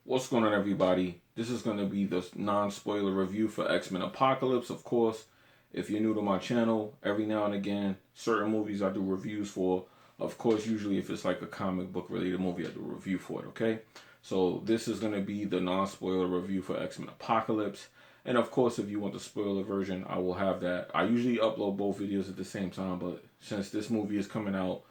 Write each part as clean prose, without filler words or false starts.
What's going on, everybody? This is going to be the non-spoiler review for X-Men Apocalypse. Of course, if you're new to my channel, every now and again, certain movies I do reviews for. Of course, usually if it's like a comic book related movie, I do a review for it, okay? So this is going to be the non-spoiler review for X-Men Apocalypse. And of course, if you want the spoiler version, I will have that. I usually upload both videos at the same time, but since this movie is coming out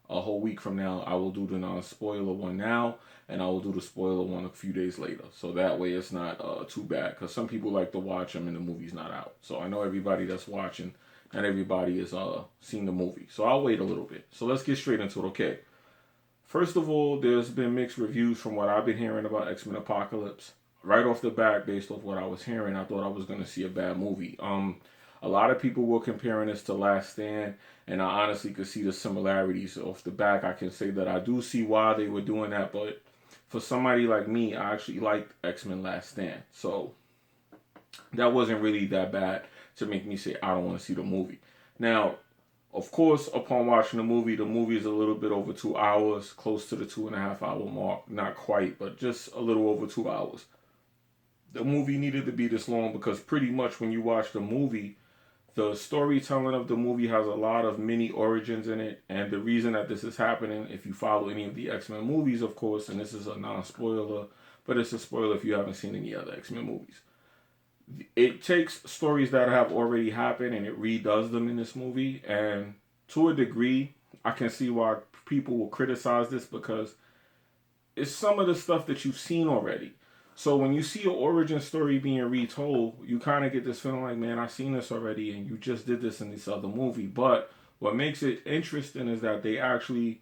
a whole week from now, I will do the non-spoiler one now, and I will do the spoiler one a few days later. So that way it's not too bad, because some people like to watch them and the movie's not out. So I know everybody that's watching, not everybody has seen the movie. So I'll wait a little bit. So let's get straight into it, okay? First of all, there's been mixed reviews from what I've been hearing about X-Men Apocalypse. Right off the bat, based off what I was hearing, I thought I was going to see a bad movie. A lot of people were comparing this to Last Stand, and I honestly could see the similarities. Off the back, I can say that I do see why they were doing that, but for somebody like me, I actually liked X-Men Last Stand. So that wasn't really that bad to make me say I don't want to see the movie. Now, of course, upon watching the movie is a little bit over 2 hours, close to the 2.5 hour mark. Not quite, but just a little over 2 hours. The movie needed to be this long because pretty much when you watch the movie, the storytelling of the movie has a lot of mini origins in it, and the reason that this is happening, if you follow any of the X-Men movies, of course, and this is a non-spoiler, but it's a spoiler if you haven't seen any other X-Men movies. It takes stories that have already happened and it redoes them in this movie, and to a degree, I can see why people will criticize this because it's some of the stuff that you've seen already. So when you see an origin story being retold, you kind of get this feeling like, man, I've seen this already, and you just did this in this other movie. But what makes it interesting is that they actually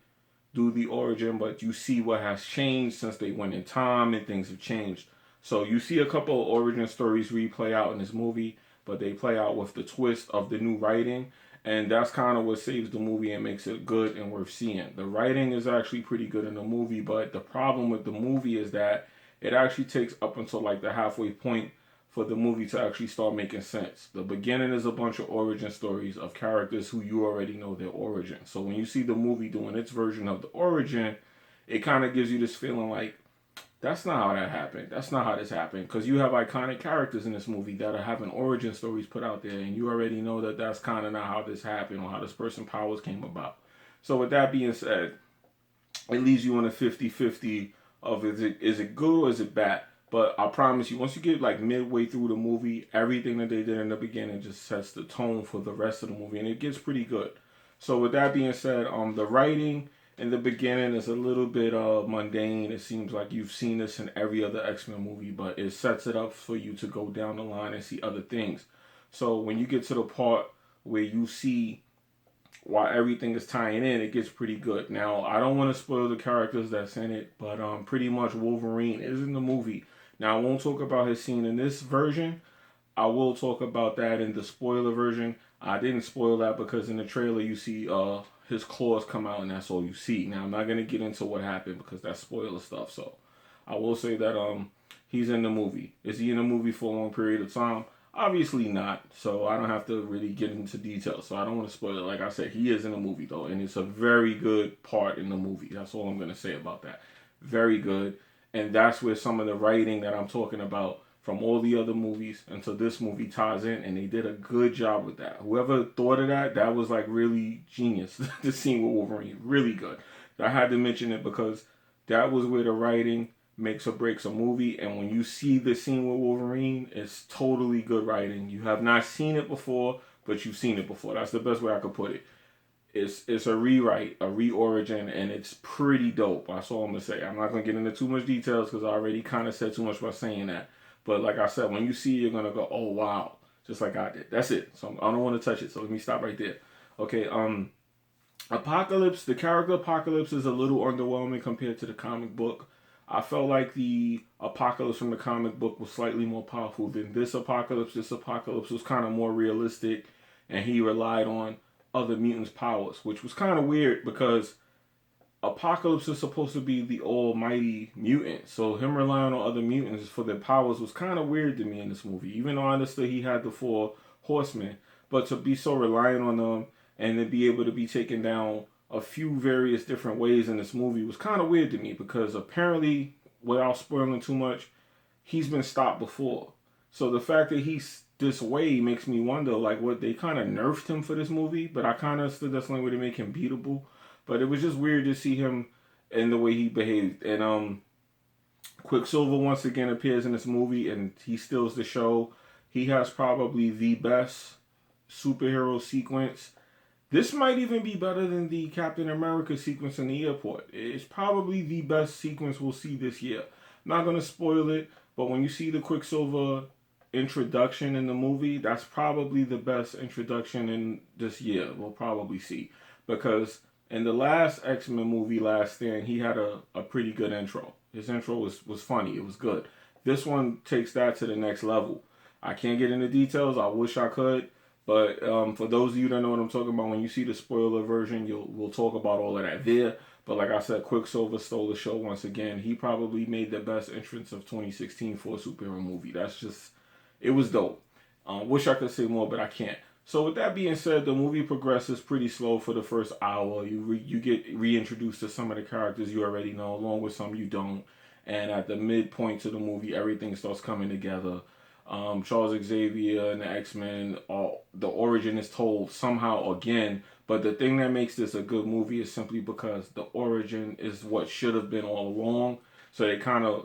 do the origin, but you see what has changed since they went in time and things have changed. So you see a couple of origin stories replay out in this movie, but they play out with the twist of the new writing. And that's kind of what saves the movie and makes it good and worth seeing. The writing is actually pretty good in the movie, but the problem with the movie is that it actually takes up until like the halfway point for the movie to actually start making sense. The beginning is a bunch of origin stories of characters who you already know their origin. So when you see the movie doing its version of the origin, it kind of gives you this feeling like, that's not how that happened. That's not how this happened. Because you have iconic characters in this movie that are having origin stories put out there, and you already know that that's kind of not how this happened or how this person's powers came about. So with that being said, it leaves you in a 50-50 of is it good or is it bad? But I promise you, once you get like midway through the movie, everything that they did in the beginning just sets the tone for the rest of the movie, and it gets pretty good. So with that being said, the writing in the beginning is a little bit mundane. It seems like you've seen this in every other X-Men movie, but it sets it up for you to go down the line and see other things. So when you get to the part where you see while everything is tying in, it gets pretty good. Now, I don't want to spoil the characters that's in it, but pretty much Wolverine is in the movie. Now, I won't talk about his scene in this version. I will talk about that in the spoiler version. I didn't spoil that because in the trailer you see his claws come out and that's all you see. Now, I'm not going to get into what happened because that's spoiler stuff. So, I will say that he's in the movie. Is he in the movie for a long period of time? Obviously not, so I don't have to really get into details. So I don't want to spoil it. Like I said, he is in the movie though, and it's a very good part in the movie. That's all I'm going to say about that. Very good, and that's where some of the writing that I'm talking about from all the other movies until this movie ties in, and they did a good job with that. Whoever thought of that, that was like really genius. The scene with Wolverine, really good. I had to mention it because that was where the writing makes or breaks a movie, and when you see the scene with Wolverine, it's totally good writing. You have not seen it before, but you've seen it before. That's the best way I could put it. It's a rewrite, a re-origin, and it's pretty dope. That's all I'm gonna say. I'm not gonna get into too much details because I already kind of said too much by saying that. But like I said, when you see it, you're gonna go, "Oh wow," just like I did. That's it. So I don't want to touch it. So let me stop right there. Okay. Apocalypse. The character Apocalypse is a little underwhelming compared to the comic book. I felt like the Apocalypse from the comic book was slightly more powerful than this Apocalypse. This Apocalypse was kind of more realistic, and he relied on other mutants' powers, which was kind of weird because Apocalypse is supposed to be the almighty mutant. So him relying on other mutants for their powers was kind of weird to me in this movie, even though I understood he had the four horsemen. But to be so reliant on them and to be able to be taken down a few various different ways in this movie was kind of weird to me because apparently without spoiling too much, he's been stopped before. So the fact that he's this way makes me wonder, like, what they kind of nerfed him for this movie, but I kind of understood that's the only way to make him beatable. But it was just weird to see him and the way he behaved. And Quicksilver once again appears in this movie, and he steals the show. He has probably the best superhero sequence. This might even be better than the Captain America sequence in the airport. It's probably the best sequence we'll see this year. I'm not gonna spoil it, but when you see the Quicksilver introduction in the movie, that's probably the best introduction in this year we'll probably see. Because in the last X-Men movie, Last Stand, he had a pretty good intro. His intro was funny. It was good. This one takes that to the next level. I can't get into details. I wish I could. But for those of you that know what I'm talking about, when you see the spoiler version, we'll talk about all of that there. But like I said, Quicksilver stole the show once again. He probably made the best entrance of 2016 for a superhero movie. It was dope. Wish I could say more, but I can't. So with that being said, the movie progresses pretty slow for the first hour. You get reintroduced to some of the characters you already know, along with some you don't. And at the midpoint of the movie, everything starts coming together. Charles Xavier and the X-Men, the origin is told somehow again. But the thing that makes this a good movie is simply because the origin is what should have been all along. So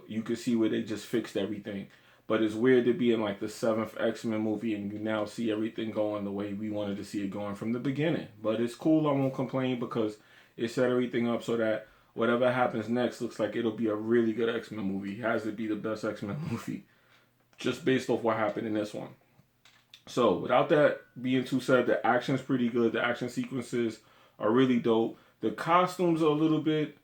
you could see where they just fixed everything. But it's weird to be in like the 7th X-Men movie and you now see everything going the way we wanted to see it going from the beginning. But it's cool, I won't complain because it set everything up so that whatever happens next looks like it'll be a really good X-Men movie. It has to be the best X-Men movie, just based off what happened in this one. So without that being too said, the action's pretty good. The action sequences are really dope. The costumes are a little bit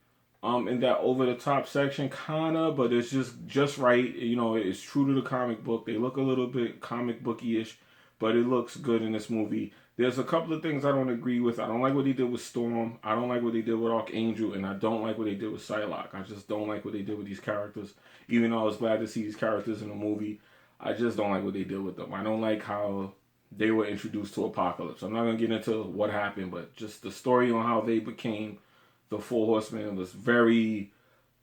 in that over the top section, kinda, but it's just right. You know, it's true to the comic book. They look a little bit comic booky-ish, but it looks good in this movie. There's a couple of things I don't agree with. I don't like what they did with Storm. I don't like what they did with Archangel, and I don't like what they did with Psylocke. I just don't like what they did with these characters. Even though I was glad to see these characters in the movie, I just don't like what they did with them. I don't like how they were introduced to Apocalypse. I'm not gonna get into what happened, but just the story on how they became the Four Horsemen was very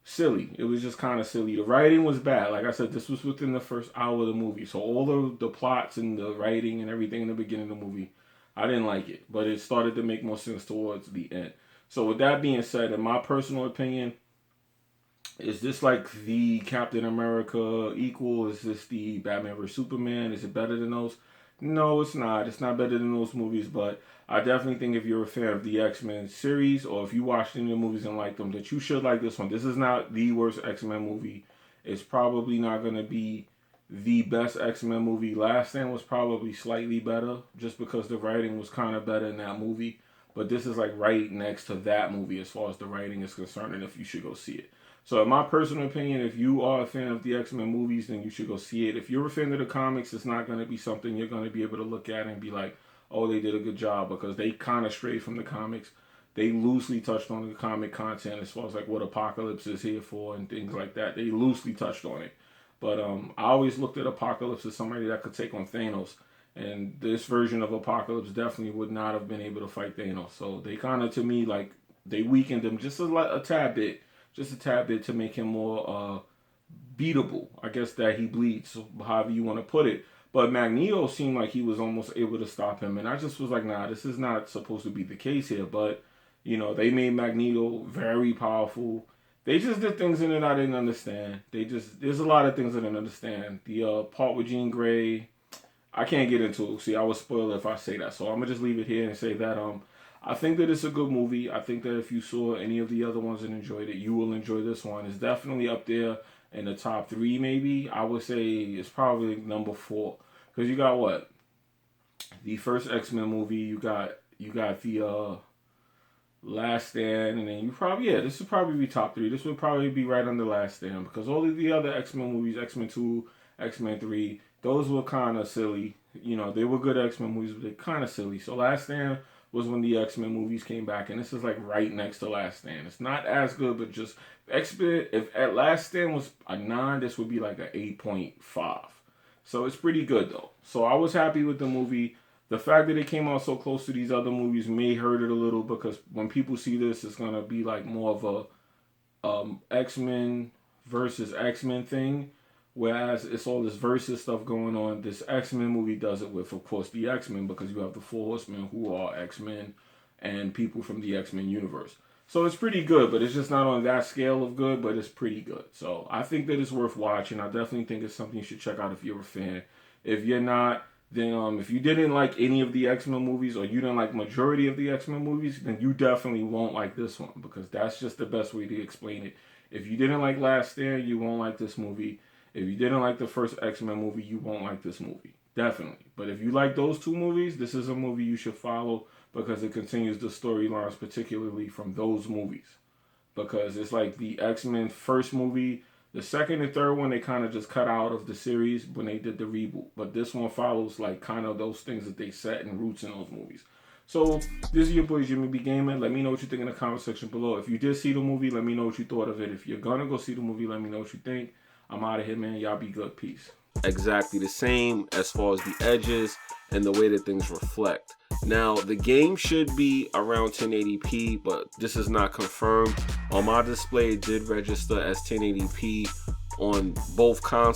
silly. It was just kind of silly. The writing was bad. Like I said, this was within the first hour of the movie. So all of the plots and the writing and everything in the beginning of the movie, I didn't like it. But it started to make more sense towards the end. So with that being said, in my personal opinion, is this like the Captain America equal? Is this the Batman vs. Superman? Is it better than those? No, it's not. It's not better than those movies, but I definitely think if you're a fan of the X-Men series, or if you watched any of the movies and like them, that you should like this one. This is not the worst X-Men movie. It's probably not going to be the best X-Men movie. Last Stand was probably slightly better, just because the writing was kind of better in that movie. But this is like right next to that movie as far as the writing is concerned, and if you should go see it. So in my personal opinion, if you are a fan of the X-Men movies, then you should go see it. If you're a fan of the comics, it's not going to be something you're going to be able to look at and be like, oh, they did a good job, because they kind of strayed from the comics. They loosely touched on the comic content as far as like what Apocalypse is here for and things like that. They loosely touched on it. But I always looked at Apocalypse as somebody that could take on Thanos. And this version of Apocalypse definitely would not have been able to fight Thanos. So they kind of, to me, like, they weakened him just a tad bit. Just a tad bit to make him more beatable. I guess that he bleeds, however you want to put it. But Magneto seemed like he was almost able to stop him. And I just was like, nah, this is not supposed to be the case here. But, you know, they made Magneto very powerful. They just did things in it I didn't understand. There's a lot of things I didn't understand. The part with Jean Grey, I can't get into it. See, I would spoil it if I say that. So I'm going to just leave it here and say that I think that it's a good movie. I think that if you saw any of the other ones and enjoyed it, you will enjoy this one. It's definitely up there in the top 3, maybe. I would say it's probably number 4. Because you got what? The first X-Men movie. You got the Last Stand. And then this would probably be top 3. This would probably be right under Last Stand. Because all of the other X-Men movies, X-Men 2, X-Men 3, those were kind of silly. You know, they were good X-Men movies, but they're kind of silly. So Last Stand was when the X-Men movies came back, and this is like right next to Last Stand. It's not as good, but just X-Men. If at Last Stand was a 9, this would be like a 8.5. So it's pretty good though. So I was happy with the movie. The fact that it came out so close to these other movies may hurt it a little, because when people see this, it's gonna be like more of a X-Men versus X-Men thing. Whereas it's all this versus stuff going on. This X-Men movie does it with, of course, the X-Men, because you have the Four Horsemen who are X-Men and people from the X-Men universe. So it's pretty good, but it's just not on that scale of good, but it's pretty good. So I think that it's worth watching. I definitely think it's something you should check out if you're a fan. If you're not, then if you didn't like any of the X-Men movies, or you didn't like majority of the X-Men movies, then you definitely won't like this one, because that's just the best way to explain it. If you didn't like Last Stand, you won't like this movie. If you didn't like the first X-Men movie, you won't like this movie. Definitely. But if you like those two movies, this is a movie you should follow, because it continues the storylines, particularly from those movies. Because it's like the X-Men first movie, the second and third one, they kind of just cut out of the series when they did the reboot. But this one follows like kind of those things that they set in roots in those movies. So this is your boy Jimmybgaming. Let me know what you think in the comment section below. If you did see the movie, let me know what you thought of it. If you're gonna go see the movie, let me know what you think. I'm out of here, man. Y'all be good. Peace. Exactly the same as far as the edges and the way that things reflect. Now, the game should be around 1080p, but this is not confirmed. On my display, it did register as 1080p on both consoles.